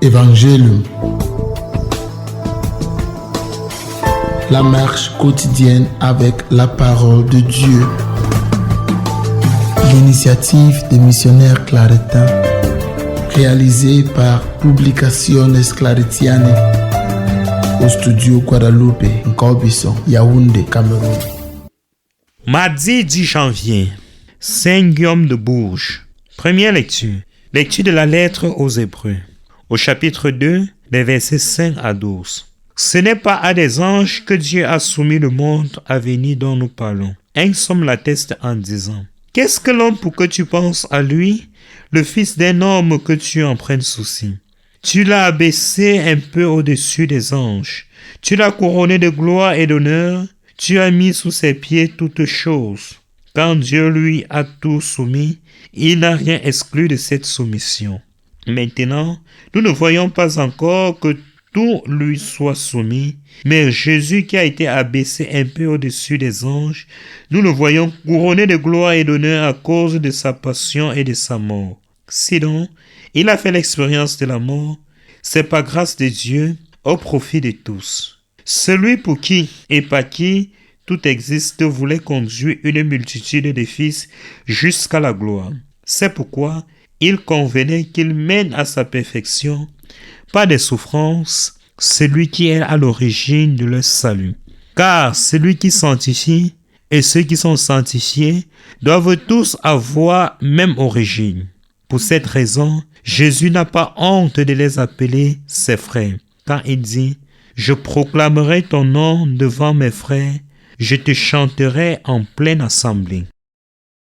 Évangile. La marche quotidienne avec la parole de Dieu. L'initiative des missionnaires claretains, réalisée par Publicaciones Claretiane, au studio Guadalupe, Nkobison, Yaoundé, Cameroun. Mardi 10 janvier, Saint-Guillaume de Bourges. Première lecture. Lecture de la lettre aux Hébreux. Au chapitre 2, les versets 5 à 12. Ce n'est pas à des anges que Dieu a soumis le monde à venir dont nous parlons. Un somme l'atteste en disant: qu'est-ce que l'homme pour que tu penses à lui, le fils d'un homme que tu en prennes souci? Tu l'as abaissé un peu au-dessus des anges. Tu l'as couronné de gloire et d'honneur. Tu as mis sous ses pieds toutes choses. Quand Dieu lui a tout soumis, il n'a rien exclu de cette soumission. Maintenant, nous ne voyons pas encore que tout lui soit soumis, mais Jésus qui a été abaissé un peu au-dessus des anges, nous le voyons couronné de gloire et d'honneur à cause de sa passion et de sa mort. Sinon, il a fait l'expérience de la mort, c'est par grâce de Dieu, au profit de tous. Celui pour qui et par qui tout existe voulait conduire une multitude de fils jusqu'à la gloire. C'est pourquoi il convenait qu'il mène à sa perfection, par des souffrances, celui qui est à l'origine de leur salut. Car celui qui sanctifie et ceux qui sont sanctifiés doivent tous avoir même origine. Pour cette raison, Jésus n'a pas honte de les appeler ses frères, car il dit: je proclamerai ton nom devant mes frères, je te chanterai en pleine assemblée.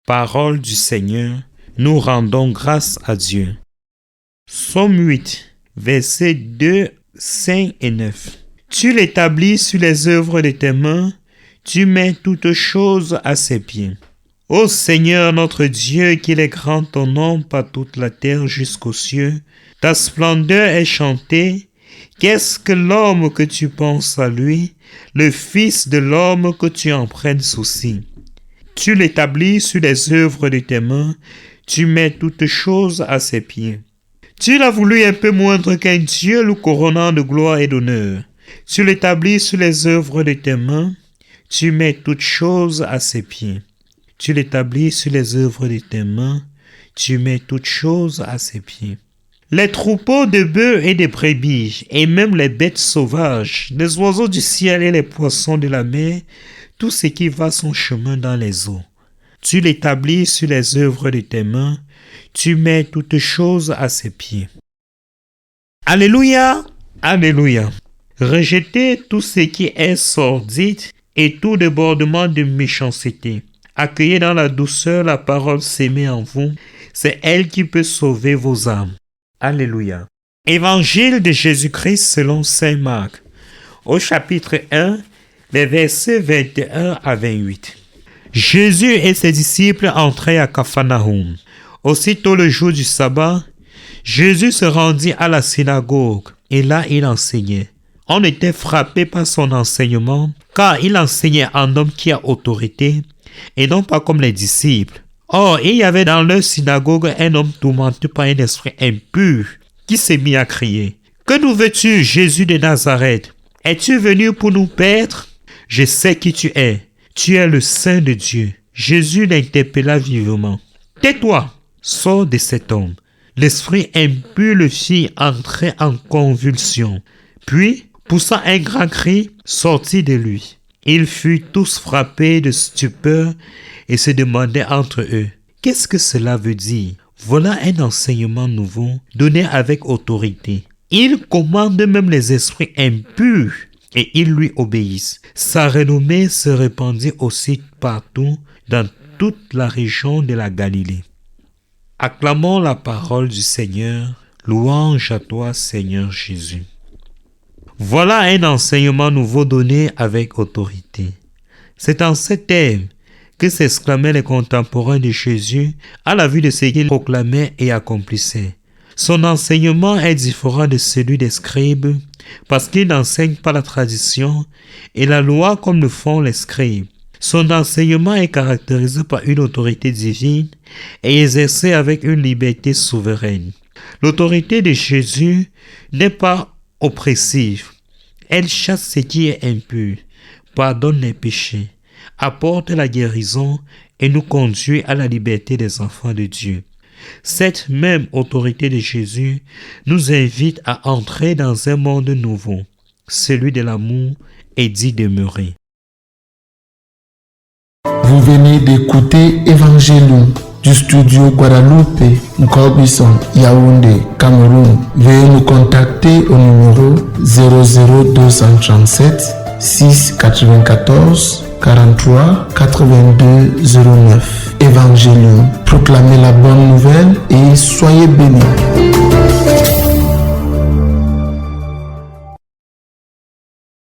Parole du Seigneur, nous rendons grâce à Dieu. Psaume 8, versets 2, 5 et 9. Tu l'établis sur les œuvres de tes mains, tu mets toutes choses à ses pieds. Ô Seigneur notre Dieu, qu'il est grand ton nom par toute la terre jusqu'aux cieux, ta splendeur est chantée. Qu'est-ce que l'homme que tu penses à lui, le fils de l'homme que tu en prennes souci? Tu l'établis sur les œuvres de tes mains, tu mets toutes choses à ses pieds. Tu l'as voulu un peu moindre qu'un Dieu le couronnant de gloire et d'honneur. Tu l'établis sur les œuvres de tes mains, tu mets toutes choses à ses pieds. Tu l'établis sur les œuvres de tes mains, tu mets toutes choses à ses pieds. Les troupeaux de bœufs et de brebis, et même les bêtes sauvages, les oiseaux du ciel et les poissons de la mer, tout ce qui va son chemin dans les eaux. Tu l'établis sur les œuvres de tes mains, tu mets toutes choses à ses pieds. Alléluia, alléluia. Rejetez tout ce qui est sordide et tout débordement de méchanceté. Accueillez dans la douceur la parole sémée en vous, c'est elle qui peut sauver vos âmes. Alléluia. Évangile de Jésus-Christ selon saint Marc. Au chapitre 1, les versets 21 à 28. Jésus et ses disciples entraient à Capharnaüm. Aussitôt le jour du sabbat, Jésus se rendit à la synagogue et là il enseignait. On était frappé par son enseignement, car il enseignait en homme qui a autorité et non pas comme les disciples. Or, il y avait dans leur synagogue un homme tourmenté par un esprit impur qui s'est mis à crier: que nous veux-tu, Jésus de Nazareth? Es-tu venu pour nous perdre? Je sais qui tu es. Tu es le Saint de Dieu. Jésus l'interpella vivement. Tais-toi, sors de cet homme. L'esprit impur le fit entrer en convulsion. Puis, poussant un grand cri, sortit de lui. Ils furent tous frappés de stupeur et se demandaient entre eux: qu'est-ce que cela veut dire? Voilà un enseignement nouveau donné avec autorité. Il commande même les esprits impurs et ils lui obéissent. Sa renommée se répandit aussi partout dans toute la région de la Galilée. Acclamons la parole du Seigneur. Louange à toi, Seigneur Jésus. Voilà un enseignement nouveau donné avec autorité. C'est en ces termes que s'exclamaient les contemporains de Jésus à la vue de ce qu'il proclamait et accomplissait. Son enseignement est différent de celui des scribes parce qu'il n'enseigne pas la tradition et la loi comme le font les scribes. Son enseignement est caractérisé par une autorité divine et exercé avec une liberté souveraine. L'autorité de Jésus n'est pas oppressive. Elle chasse ce qui est impur, pardonne les péchés, apporte la guérison et nous conduit à la liberté des enfants de Dieu. Cette même autorité de Jésus nous invite à entrer dans un monde nouveau, celui de l'amour, et d'y demeurer. Vous venez d'écouter Évangélium du studio Guadalupe, Nkobison, Yaoundé, Cameroun. Veuillez nous contacter au numéro 00237 694 43 82 09. Évangélium, proclamez la bonne nouvelle et soyez bénis.